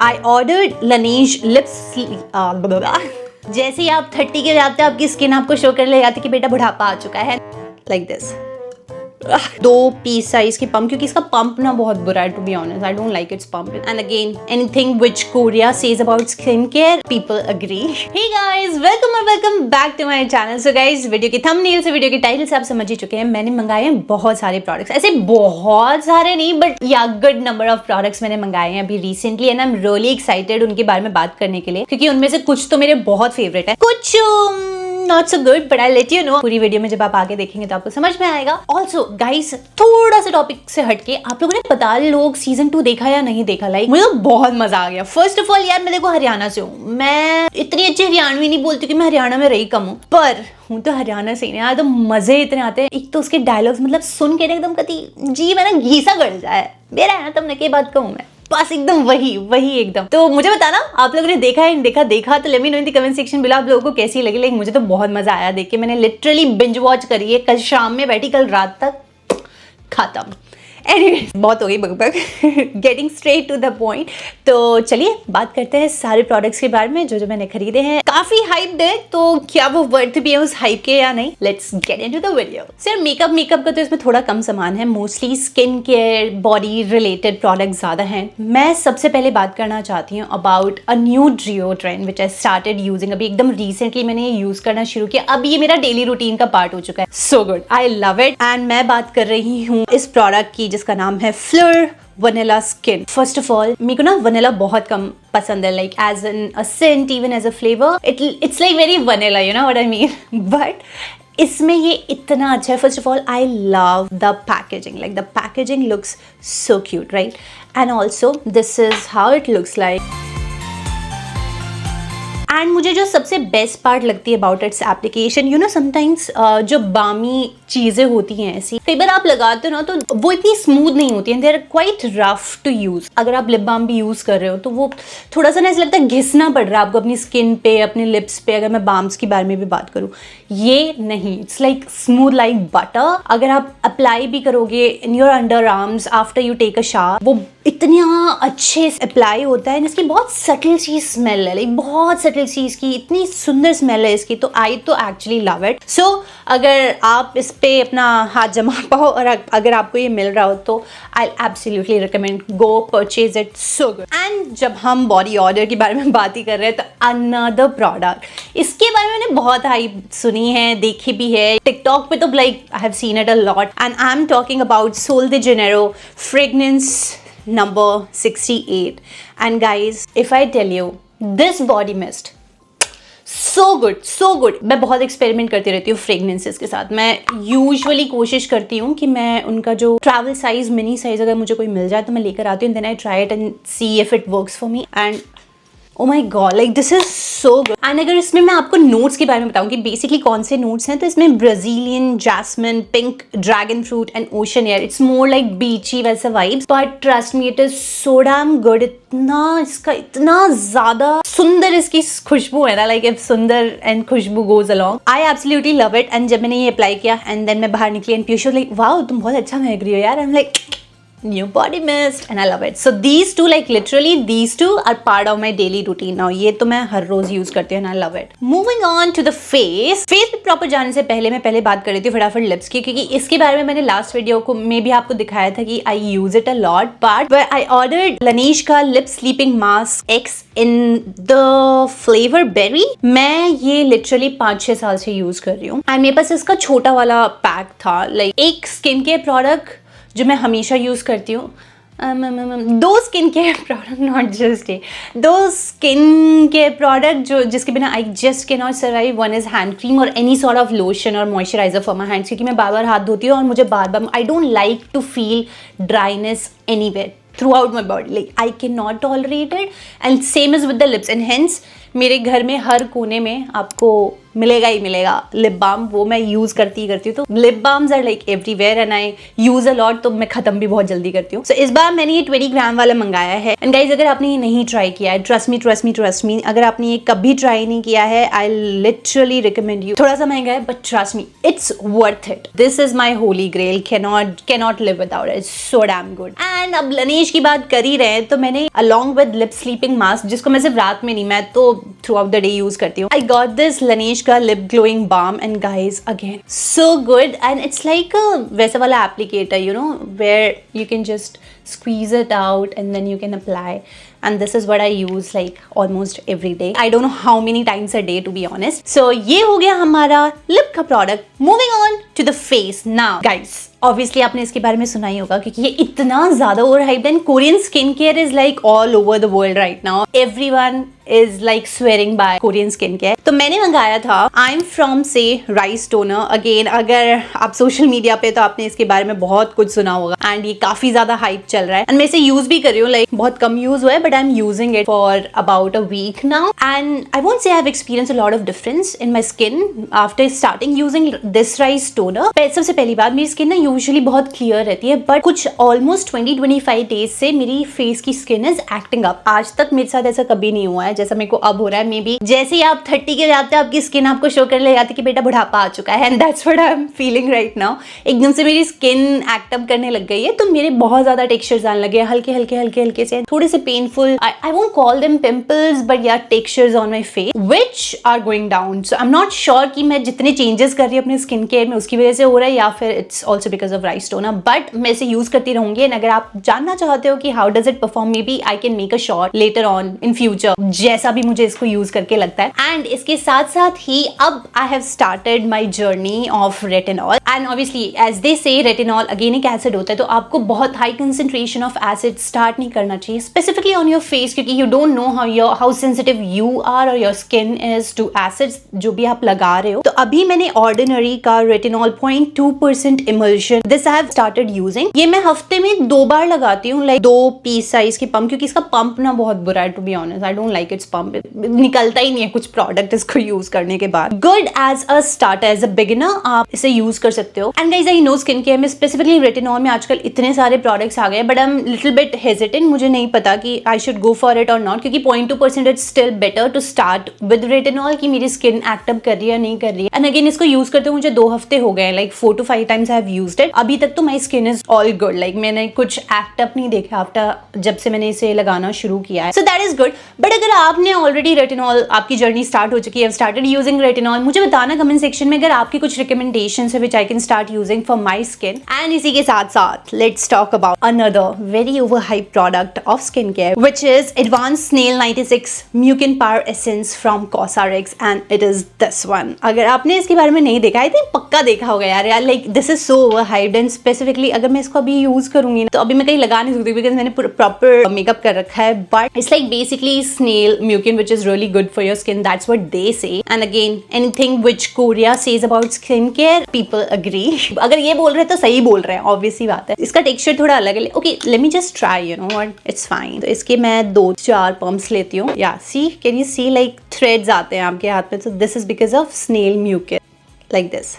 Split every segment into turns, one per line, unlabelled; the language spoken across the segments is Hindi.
आई ऑर्डर्ड Laneige लिप्स। जैसे ही आप 30 के जाते हैं आपकी स्किन आपको शो करने लग जाती है कि बेटा बुढ़ापा आ चुका है, लाइक दिस। 2 पीस साइज की पंप, क्योंकि इसका पंप ना बहुत बुरा है, to be honest I don't like its pump. And again anything which Korea says about skin care, people agree. Hey guys, welcome back to my channel. So guys, video की थंबनेल से वीडियो की टाइटल से आप समझ ही चुके हैं, मैंने मंगाए हैं बहुत सारे प्रोडक्ट्स। ऐसे बहुत सारे नहीं, बट या गुड नंबर ऑफ प्रोडक्ट्स मैंने मंगाए हैं अभी recently, and I am really excited उनके बारे में बात करने के लिए, क्योंकि उनमें से कुछ तो मेरे बहुत फेवरेट है, कुछ not so good, but I let you know. पूरी वीडियो में जब आप आगे देखेंगे तो आपको समझ में आएगा। ऑल्सो गाइस, थोड़ा सा टॉपिक से हटके, आप लोगों ने पता लोग सीजन 2 देखा या नहीं देखा? लाइक मुझे बहुत मजा आ गया। फर्स्ट ऑफ ऑल यार, मैं देखो हरियाणा से हूँ, मैं इतनी अच्छी हरियाणवी नहीं बोलती कि मैं हरियाणा में रही कम हूँ, पर हूँ तो हरियाणा से ही यार, तो मजे इतने आते हैं। एक तो उसके डायलॉग्स मतलब सुन के एकदम कति जी मैंने घीसा गड़ जाए, मेरा है ना, तुमने के बात कहूँ मैं, बस एकदम वही एकदम। तो मुझे बताना आप लोगों ने देखा है, देखा तो late me know in the comment section below आप लोगों को कैसी लगी। लेकिन मुझे तो बहुत मजा आया देख के, मैंने लिटरली बिंज वॉच करी है, कल शाम में बैठी, कल रात तक खत्म। एनीवे, बहुत हो गई बकबक, getting straight to the point. तो चलिए बात करते हैं सारे प्रोडक्ट्स के बारे में जो मैंने खरीदे हैं। काफी हाइप्ड है, तो क्या वो वर्थ भी है उस हाइप के या नहीं, let's get into the video. सिर्फ मेकअप का तो इसमें थोड़ा कम सामान है, mostly skin care body related product ज्यादा हैं। मैं सबसे पहले बात करना चाहती हूँ about a new deodorant which I started using. अभी एकदम रिसेंटली मैंने ये यूज करना शुरू किया, अब ये मेरा डेली रूटीन का पार्ट हो चुका है। So good, I love it. And मैं बात कर रही हूँ इस प्रोडक्ट की जिसका नाम है fleur vanilla skin. First of all मेरे को ना वनीला बहुत कम पसंद है, like as an a scent, even as a flavour, it's like very vanilla, you know what I mean. But इसमें ये इतना अच्छा है। First of all I love the packaging, like the packaging looks so cute, right? And also this is how it looks like. And मुझे जो सबसे बेस्ट पार्ट लगती है about its application, you know sometimes जो बामी चीज़ें होती हैं ऐसी, कई बार आप लगाते हो ना तो वो इतनी स्मूथ नहीं होती हैं, they are quite rough to use. अगर आप लिप बाम भी यूज़ कर रहे हो तो वो थोड़ा सा ना ऐसा लगता है घिसना पड़ रहा है आपको अपनी स्किन पे, अपने लिप्स पे। अगर मैं बाम्स के बारे में भी बात करूँ, ये नहीं, it's like smooth like butter. अगर आप अप्लाई भी करोगे in your underarms after you take a shower, वो इतना अच्छे से अप्लाई होता है। इसकी बहुत सटल सी स्मेल है, लाइक बहुत सटल सी इसकी इतनी सुंदर स्मेल है इसकी, तो आई तो एक्चुअली लव इट। सो अगर आप इस पे अपना हाथ जमा पाओ और अगर आपको ये मिल रहा हो तो I absolutely recommend, go purchase it, so good. And जब हम बॉडी ऑर्डर के बारे में बात ही कर रहे हैं तो अनदर प्रोडक्ट, इसके बारे में मैंने बहुत हाइप सुनी है, देखी भी है टिकटॉक पे, तो like I have seen it a lot, and I am talking about Sol de Janeiro fragrance number 68. And guys, if I tell you this body mist, so good. मैं बहुत एक्सपेरिमेंट करती रहती हूँ फ्रेगनेंसेस के साथ। मैं यूजुअली कोशिश करती हूँ कि मैं उनका जो ट्रैवल साइज, मिनी साइज अगर मुझे कोई मिल जाए तो मैं लेकर आती हूँ, then I try it and see if it works for me, and oh my god, like this is so good. And अगर इसमें मैं आपको नोट्स के बारे में बताऊँ कि बेसिकली कौन से नोट्स हैं, तो इसमें Brazilian jasmine, pink dragon fruit and ocean air. It's more like beachy वैसा vibes, but trust me it is so damn good. इतना ज्यादा सुंदर इसकी खुशबू है ना, लाइक इफ सुंदर एंड खुशबू goes along, I absolutely love it. And जब मैंने ये अप्लाई किया एंड देन मैं बाहर निकली एंड पीयूष लाइक वाओ तुम बहुत अच्छा महक रही हो यार, I am like new body mist and I love it. So these two, like literally these two are part of my daily routine now. ये तो मैं हर रोज यूज करती हूँ and I love it. Moving on to the face पे प्रॉपर जाने से पहले मैं पहले बात कर रही थी फटाफट लिप्स की, क्योंकि इसके बारे में मैंने लास्ट वीडियो को में भी आपको दिखाया था कि I use it a lot, but I ordered Laneige का lip sleeping mask X in the flavour berry. मैं ये लिटरली 5-6 साल से यूज कर रही हूँ एंड मेरे पास इसका छोटा वाला पैक था, लाइक एक स्किन केयर प्रोडक्ट जो मैं हमेशा यूज़ करती हूँ, 2 skin care product, not just a, 2 skin care product जो जिसके बिना I just can not survive. One is hand cream और एनी सॉर्ट ऑफ लोशन और मॉइस्चराइजर फॉर माई हैंड्स, क्योंकि मैं बार बार हाथ धोती हूँ और मुझे बार बार I don't like to feel dryness anywhere throughout my body, like I cannot tolerate it, and same as with the lips, and hence मेरे घर में हर कोने में आपको मिलेगा ही मिलेगा लिप बाम, वो मैं यूज करती हूँ। तो lip balms are like everywhere and I use a lot, तो मैं खत्म भी बहुत जल्दी करती हूँ। सो इस बार मैंने ये 20 ग्राम वाला मंगाया है। एंड गाइज, अगर आपने ये नहीं ट्राई किया है, ट्रस्ट मी, अगर आपने ये कभी ट्राई नहीं किया है, आई लिटरली रिकमेंड यू। थोड़ा सा महंगा है but trust me, it's worth it. This is my holy grail, cannot live without it, so damn good. And अब Laneige की बात कर ही रहे हैं तो मैंने along with lip sleeping mask, जिसको मैं सिर्फ रात में नहीं, मैं तो throughout the day use करती हूँ, आई गॉट दिस Laneige का lip glowing balm and guys again so good. And it's like वैसा वाला applicator, you know, where you can just squeeze it out and then you can apply, and this is what I use like almost every day. I don't know how many times a day to be honest. So ये हो गया हमारा लिप का product. Moving on to the face now guys, obviously आपने इसके बारे में सुना ही होगा क्योंकि ये इतना ज्यादा over hyped and Korean skin care is like all over the world right now. Everyone is like swearing by Korean skin care. तो मैंने मंगाया था आई एम फ्रॉम से राइस टोनर। अगेन, अगर आप सोशल मीडिया पे तो आपने इसके बारे में बहुत कुछ सुना होगा एंड ये काफी ज्यादा हाइप चल रहा है एंड मैं इसे यूज भी कर रही हूँ। लाइक बहुत कम यूज हुआ है but I am using it for about a week now and I won't say I have experience a lot of difference in my skin after starting using this rice toner. सबसे पहली बात, मेरी स्किन ना यूजुअली बहुत क्लियर रहती है बट कुछ ऑलमोस्ट 20-25 डेज से मेरी फेस की स्किन इज एक्टिंग अप। आज तक मेरे साथ ऐसा कभी नहीं हुआ है जैसा मेरे को अब हो रहा है। मे बी जैसे ही आप 30 के जाते हैं आपकी स्किन आपको शो करने लगाती कि बेटा बुढ़ापा आ चुका है, and that's what I am feeling right now. एकदम से मेरी स्किन एक्ट अप करने लग गई है, तो मेरे बहुत ज्यादा टेक्सचर्स आने लगे, हल्के हल्के से, थोड़े से painful, I won't call them pimples but या textures on my face which are going down. So I am not sure कि मैं जितने चेंजेस कर रही हूँ अपने स्किन केयर में उसकी वजह से हो रहा है या फिर it's also because of rice toner, but मैं इसे यूज करती रहूंगी। एंड अगर आप जानना चाहते हो कि how does it perform, may be I can make a short letter on in future जैसा भी मुझे इसको यूज करके लगता है। एंड इसके साथ साथ ही अब I have started my journey of retinol and obviously as they say retinol again एक एसिड होता है, तो आपको बहुत high concentration of acid start नहीं करना चाहिए स्पेसिफिकली ऑन योर फेस, क्योंकि you don't know how sensitive you are और your skin is to acids जो भी आप लगा रहे हो। तो अभी मैंने ऑर्डिनरी का retinol 0.2% emulsion this I have started using. ये मैं हफ्ते में 2 बार लगाती हूँ, लाइक 2 पीस साइज की पंप, क्योंकि इसका पंप ना बहुत बुरा है to be honest. I don't like its pump, निकलता ही नहीं है कुछ प्रोडक्ट इसको यूज करने के बाद। Good as a starter, as a beginner आप इसे यूज कर सकते हो। And guys, I know skin care में स्पेसिफिकली रेटिनॉल में आजकल इतने सारे प्रोडक्ट्स आ गए but I am little bit hesitant, मुझे नहीं पता कि I should go for it और नॉट, क्योंकि 0.2% it's still better to start with retinol कि मेरी स्किन एक्ट अप कर रही है या नहीं कर रही है। एंड अगेन इसको यूज करते हुए मुझे 2 हफ्ते हो गए, like 4 to 5 times I have used it. अभी तक तो my skin is all good, like मैंने कुछ एक्ट अप नहीं देखा आफ्टर जब से मैंने इसे लगाना शुरू किया है, so that is good. But अगर आपने ऑलरेडी रेटिनॉल, आपकी जर्नी स्टार्ट हो चुकी है, स्टार्टेड यूजिंग रेटिनॉल, मुझे बताना कमेंट सेक्शन में अगर आपकी कुछ रिकमेंडेशंस है which I can start using for my skin. And इसी के साथ साथ let's talk about another very over hype product of skin care which is advance snail 96 mucin power essence from COSRX and it is this one. अगर आपने इसके बारे में नहीं देखा, आई थिंक पक्का देखा होगा यार, like this is so over hyped and specifically अगर मैं इसको अभी यूज करूंगी तो अभी मैं कहीं लगा नहीं सकती बिकॉज मैंने प्रॉपर मेकअप कर रखा है, but it's like basically snail mucin which is really good for your skin, that's what they say. And again anything which Korea says about skin care people agree. अगर ये बोल रहे हैं तो सही बोल रहे हैं, ऑब्वियस सी बात है। इसका टेक्सचर थोड़ा अलग है, okay let me just try, you know what, it's fine. तो इसके मैं 2-4 पंप्स लेती हूँ। या see, can you see like threads आते हैं आपके हाथ में, तो this is because of snail mucin like this.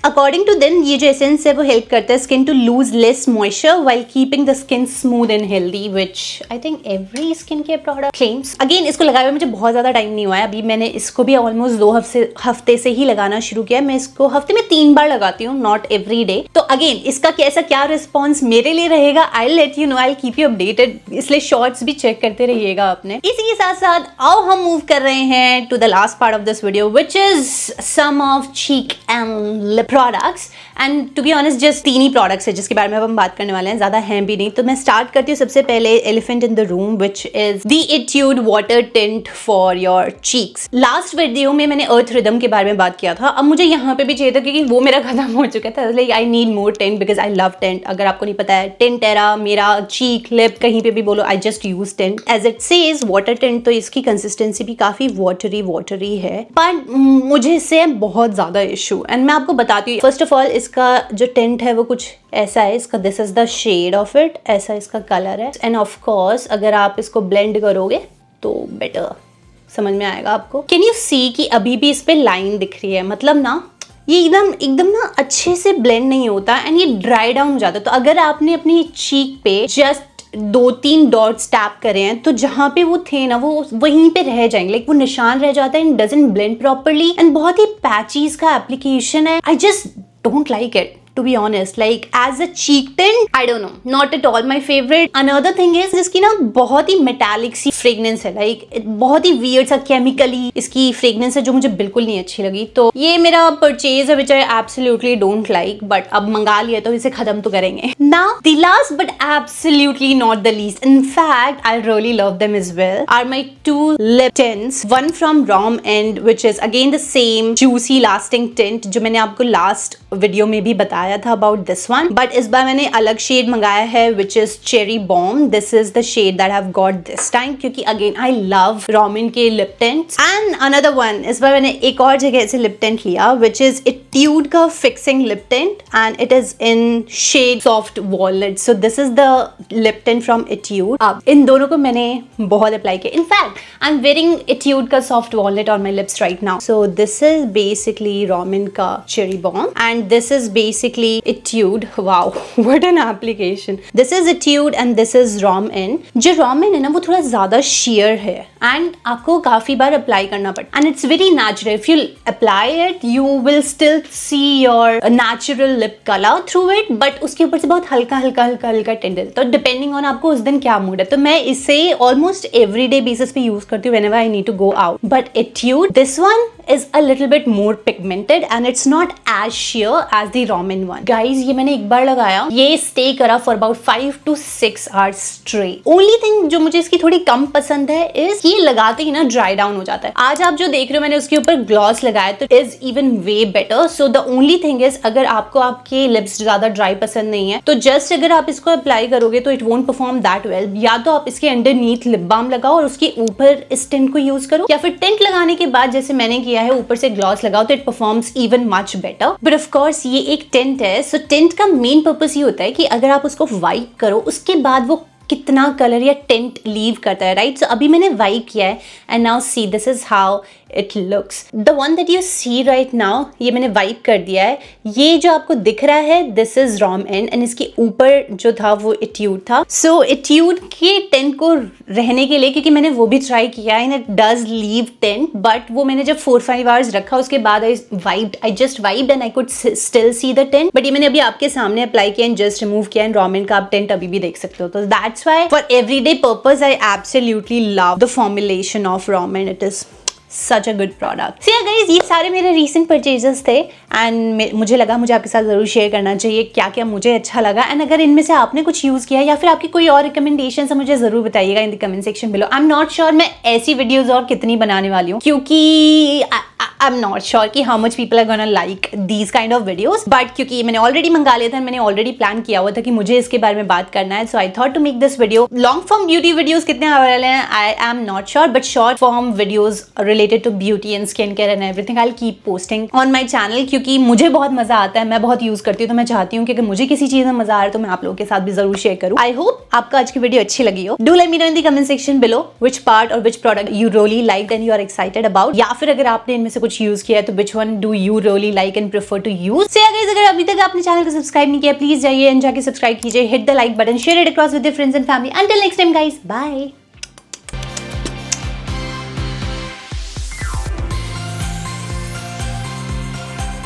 According to them ये जो एसेंस है वो हेल्प करता है skin to lose less moisture while keeping the skin smooth and healthy, which I think every skin care product claims. Again इसको लगाए हुए मुझे बहुत ज़्यादा टाइम नहीं हुआ है, अभी मैंने इसको भी ऑलमोस्ट 2 हफ्ते से ही लगाना शुरू किया है। मैं इसको हफ्ते में 3 बार लगाती हूँ, नॉट एवरी डे। तो अगेन इसका कैसा क्या रिस्पॉन्स मेरे लिए रहेगा, I let you know, I keep you updated, इसलिए शॉर्ट्स भी चेक करते रहिएगा अपने। इसी के साथ साथ आओ हम मूव कर रहे हैं to the last part of this video which is some of cheek and lip products. And to be honest just 3 ही प्रोडक्ट्स है जिसके बारे में अब हम बात करने वाले हैं, ज्यादा हैं भी नहीं। तो मैं स्टार्ट करती हूँ सबसे पहले elephant in the room which is the Etude water tint for your cheeks. Last video में मैंने अर्थ रिदम के बारे में बात किया था, अब मुझे यहाँ पे भी चाहिए था क्योंकि वो मेरा खत्म हो चुका था। Like I need more tint because I love tint. अगर आपको नहीं पता है, टिंट एरा मेरा चीक लिप कहीं पे भी बोलो, I just use tint as it says water tint. तो इसकी कंसिस्टेंसी भी काफी वाटरी है, पर मुझे इससे बहुत ज्यादा इशू। एंड मैं आपको बताती हूँ, फर्स्ट ऑफ ऑल इसका जो टिंट है वो कुछ ऐसा है, इसका this is the shade of it, ऐसा इसका कलर है। एंड ऑफ कोर्स अगर आप इसको ब्लेंड करोगे तो बेटर समझ में आएगा आपको। कैन यू सी कि अभी भी इस पे लाइन दिख रही है, मतलब ना ये एकदम ना अच्छे से ब्लेंड नहीं होता एंड ये ड्राई डाउन हो जाता है। तो अगर आपने अपनी चीक पे जस्ट 2-3 डॉट्स टैप करे हैं तो जहां पे वो थे ना वो वहीं पे रह जाएंगे, लाइक वो निशान रह जाता है and doesn't blend properly and बहुत ही पैचीज का एप्लीकेशन है। I just don't like it to be honest, like as a cheek tint, I don't know, not at all my favorite. Another thing is इसकी ना बहुत ही metallic सी fragrance है, like बहुत ही weird सा chemically इसकी fragrance है जो मुझे बिल्कुल नहीं अच्छी लगी। तो ये मेरा purchase है which I absolutely don't like, but अब मंगा लिया तो इसे खत्म तो करेंगे। Now the last but absolutely not the least, in fact I really love them as well, are my two lip tints. One from Rom End which is again the same juicy lasting tint जो मैंने आपको last वीडियो में भी बताया था अबाउट दिस वन, बट इस बार मैंने अलग शेड मंगाया है which is cherry bomb. This is the shade that I have got this time क्योंकि अगेन आई लव रोमिन के lip tints. And another one, इस बार मैंने एक और जगह से लिप टिंट लिया विच इज इट्यूड का fixing lip tint and it is in shade soft walnut. So this is the lip tint from Etude. अब इन दोनों को मैंने बहुत अप्लाई किया, in fact I am wearing Etude का soft walnut on my lips right now. So this is basically Romand का cherry bomb and this is basically Etude. Wow, what an application. This is Etude and this is Rom In. जो Rom In है ना वो थोड़ा ज़्यादा sheer है and आपको काफ़ी बार अप्लाई करना पड़ता है and it's very natural. If you apply it, you will still see your natural lip color through it, but उसके ऊपर से बहुत हल्का tint है। तो depending on आपको उस दिन क्या मूड है, तो मैं इसे almost everyday basis पे यूज करती हूँ whenever I need to go out. But Etude, this one is a little bit more pigmented and it's not as sheer as the Romin one. Guys, ये मैंने एक बार लगाया, ये stay करा for about 5 to 6 hours straight. Only thing जो मुझे इसकी थोड़ी कम पसंद है is ये लगाते ही ना dry down हो जाता है। आज आप जो देख रहे हो मैंने उसके ऊपर ग्लॉस लगाया तो is even way better. So the only thing is अगर आपको आपके लिप्स ज्यादा ड्राई पसंद नहीं है तो जस्ट अगर आप इसको अप्लाई करोगे तो it won't perform that well. या तो आप इसके अंडरनीथ लिप बाम लगाओ और उसके ऊपर इस टिंट को यूज करो, या फिर टिंट लगाने के बाद जैसे मैंने किया है ऊपर से ग्लॉस लगाओ तो it performs even much better. But of course ये एक टिंट है, सो टिंट का मेन पर्पस ये होता है कि अगर आप उसको वाइप करो उसके बाद वो कितना कलर या टिंट लीव करता है, राइट। सो अभी मैंने वाइप किया है and now see this is how it looks. The one that you see right now, ये मैंने वाइप कर दिया है, ये जो आपको दिख रहा है this is ROM and and इसके ऊपर जो था वो इट्यूड था। सो इट्यूड के टिंट को रहने के लिए, क्योंकि मैंने वो भी ट्राई किया and it does leave tint, but वो मैंने जब 4-5 आवर्स रखा उसके बाद I just wiped and I could still see the tint. But ये मैंने अभी आपके सामने अप्लाई किया एंड जस्ट रिमूव किया एंड रॉम एंड का आप टिंट अभी भी देख सकते हो। तो that's why for everyday purpose I absolutely love the formulation of ROM and it is such a good product. So yeah guys, ये सारे मेरे recent purchases थे and मुझे लगा मुझे आपके साथ ज़रूर शेयर करना चाहिए क्या क्या मुझे अच्छा लगा। एंड अगर इनमें से आपने कुछ यूज़ किया या फिर आपकी कोई और रिकमेंडेशन है मुझे ज़रूर बताइएगा in the comment section below. I am not sure मैं ऐसी वीडियोज़ और कितनी बनाने वाली हूँ, क्योंकि आई एम नॉट श्योर कि how much people are gonna like these kind of videos, but क्योंकि मैंने ऑलरेडी मंगा लिया था, मैंने ऑलरेडी प्लान किया हुआ था कि मुझे इसके बारे में बात करना है, so I thought to make this video. Long form beauty videos कितने आने वाले हैं I am not sure, but short form videos related to beauty skin care and everything I will keep posting on my channel, क्योंकि मुझे बहुत मजा आता है, मैं बहुत यूज करती हूँ, तो मैं चाहती हूँ कि अगर मुझे किसी चीज में मजा आ रहा है तो मैं आप लोगों के साथ भी जरूर शेयर करूँ। आई होप आपको आज की वीडियो अच्छी लगी हो। Do let me know in the comment section below which part और which product you really liked and you are excited about, या फिर अगर आपने इनमें से कुछ यूज किया है तो which one do you really like and prefer to use. So guys, अगर अभी तक आपने चैनल को सब्सक्राइब नहीं किया प्लीज जाइए एंड जाके सब्सक्राइब कीजिए, hit the like button, share it across with your friends and family. Until next time guys, bye.